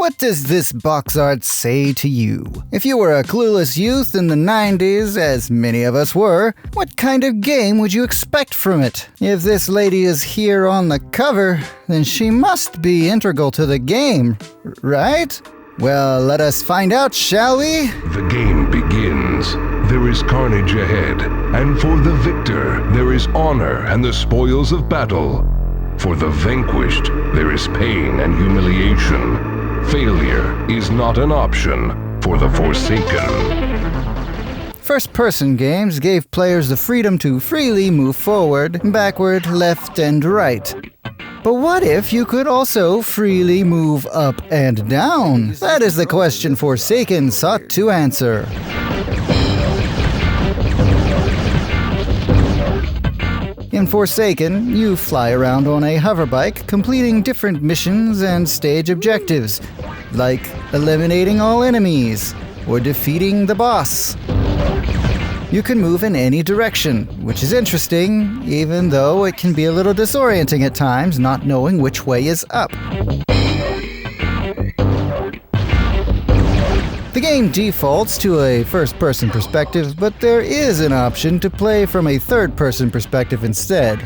What does this box art say to you? If you were a clueless youth in the 90s, as many of us were, what kind of game would you expect from it? If this lady is here on the cover, then she must be integral to the game, right? Well, let us find out, shall we? The game begins. There is carnage ahead, and for the victor, there is honor and the spoils of battle. For the vanquished, there is pain and humiliation. Failure is not an option for the Forsaken. First-person games gave players the freedom to freely move forward, backward, left, and right. But what if you could also freely move up and down? That is the question Forsaken sought to answer. In Forsaken, you fly around on a hoverbike, completing different missions and stage objectives, like eliminating all enemies or defeating the boss. You can move in any direction, which is interesting, even though it can be a little disorienting at times, not knowing which way is up. The game defaults to a first-person perspective, but there is an option to play from a third-person perspective instead.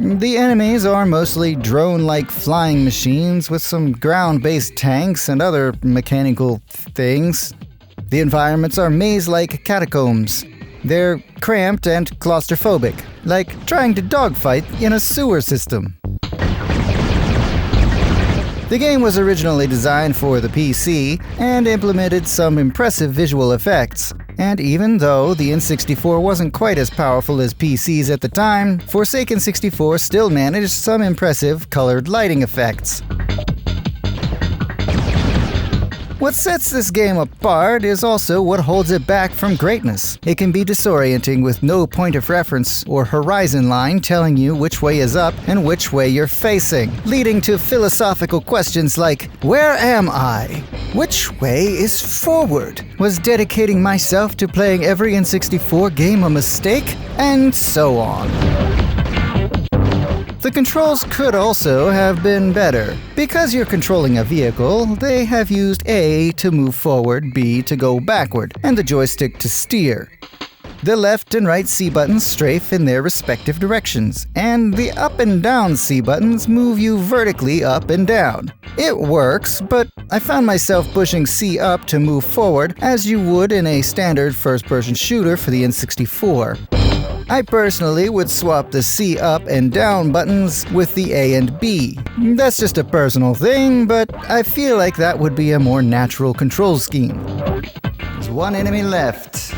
The enemies are mostly drone-like flying machines with some ground-based tanks and other mechanical things. The environments are maze-like catacombs. They're cramped and claustrophobic, like trying to dogfight in a sewer system. The game was originally designed for the PC and implemented some impressive visual effects. And even though the N64 wasn't quite as powerful as PCs at the time, Forsaken 64 still managed some impressive colored lighting effects. What sets this game apart is also what holds it back from greatness. It can be disorienting with no point of reference or horizon line telling you which way is up and which way you're facing, leading to philosophical questions like, where am I? Which way is forward? Was dedicating myself to playing every N64 game a mistake? And so on. The controls could also have been better. Because you're controlling a vehicle, they have used A to move forward, B to go backward, and the joystick to steer. The left and right C buttons strafe in their respective directions, and the up and down C buttons move you vertically up and down. It works, but I found myself pushing C up to move forward as you would in a standard first-person shooter for the N64. I personally would swap the C up and down buttons with the A and B. That's just a personal thing, but I feel like that would be a more natural control scheme. There's one enemy left.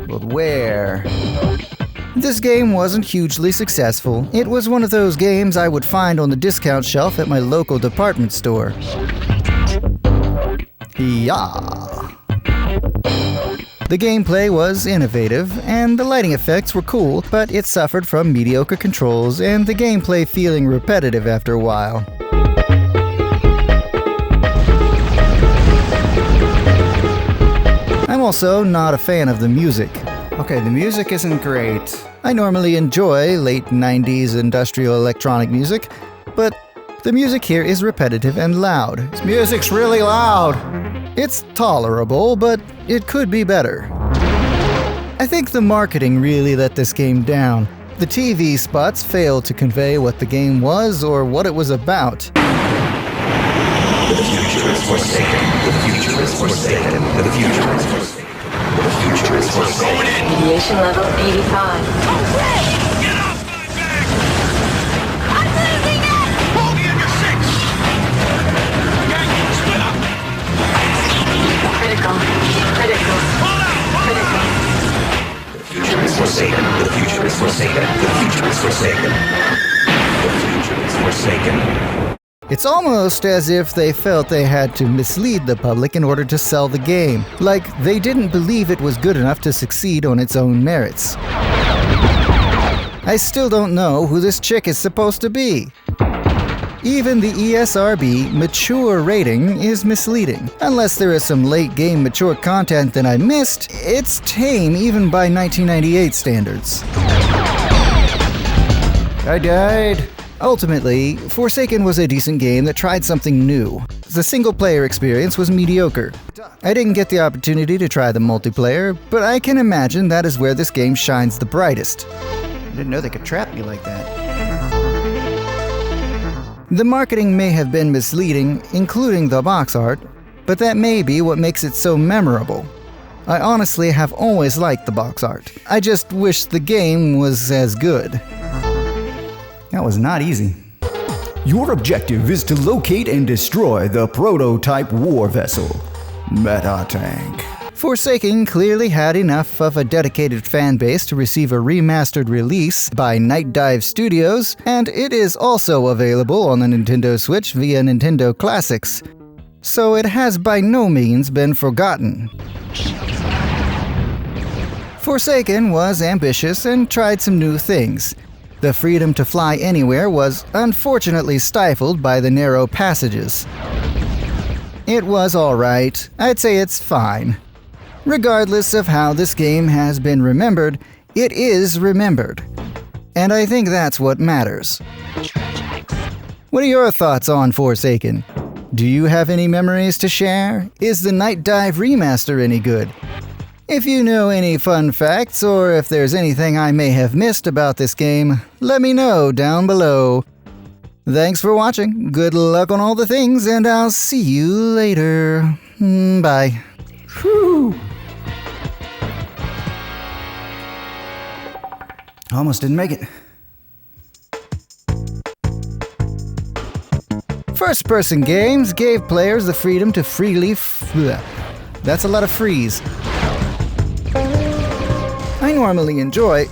But where? This game wasn't hugely successful. It was one of those games I would find on the discount shelf at my local department store. Yeah. The gameplay was innovative, and the lighting effects were cool, but it suffered from mediocre controls and the gameplay feeling repetitive after a while. I'm also not a fan of the music. Okay, the music isn't great. I normally enjoy late 90s industrial electronic music, but the music here is repetitive and loud. This music's really loud! It's tolerable, but it could be better. I think the marketing really let this game down. The TV spots failed to convey what the game was or what it was about. The future is forsaken. The future is forsaken. The future is forsaken. The future is forsaken. Deviation level 85. Get off my back! I'm losing it! Hold in your six! Gang, split up! Critical. Critical. Pull out! Critical. The future is forsaken. The future is forsaken. The future is forsaken. The future is forsaken. It's almost as if they felt they had to mislead the public in order to sell the game. Like, they didn't believe it was good enough to succeed on its own merits. I still don't know who this chick is supposed to be. Even the ESRB mature rating is misleading. Unless there is some late-game mature content that I missed, it's tame even by 1998 standards. I died. Ultimately, Forsaken was a decent game that tried something new. The single-player experience was mediocre. I didn't get the opportunity to try the multiplayer, but I can imagine that is where this game shines the brightest. I didn't know they could trap me like that. The marketing may have been misleading, including the box art, but that may be what makes it so memorable. I honestly have always liked the box art. I just wish the game was as good. That was not easy. Your objective is to locate and destroy the prototype war vessel, Meta Tank. Forsaken clearly had enough of a dedicated fan base to receive a remastered release by Night Dive Studios, and it is also available on the Nintendo Switch via Nintendo Classics. So it has by no means been forgotten. Forsaken was ambitious and tried some new things. The freedom to fly anywhere was unfortunately stifled by the narrow passages. It was alright. I'd say it's fine. Regardless of how this game has been remembered, it is remembered. And I think that's what matters. What are your thoughts on Forsaken? Do you have any memories to share? Is the Night Dive remaster any good? If you know any fun facts, or if there's anything I may have missed about this game, let me know down below. Thanks for watching, good luck on all the things, and I'll see you later. Bye. Whew. Almost didn't make it. First-person games gave players the freedom to freely That's a lot of freeze. I normally enjoy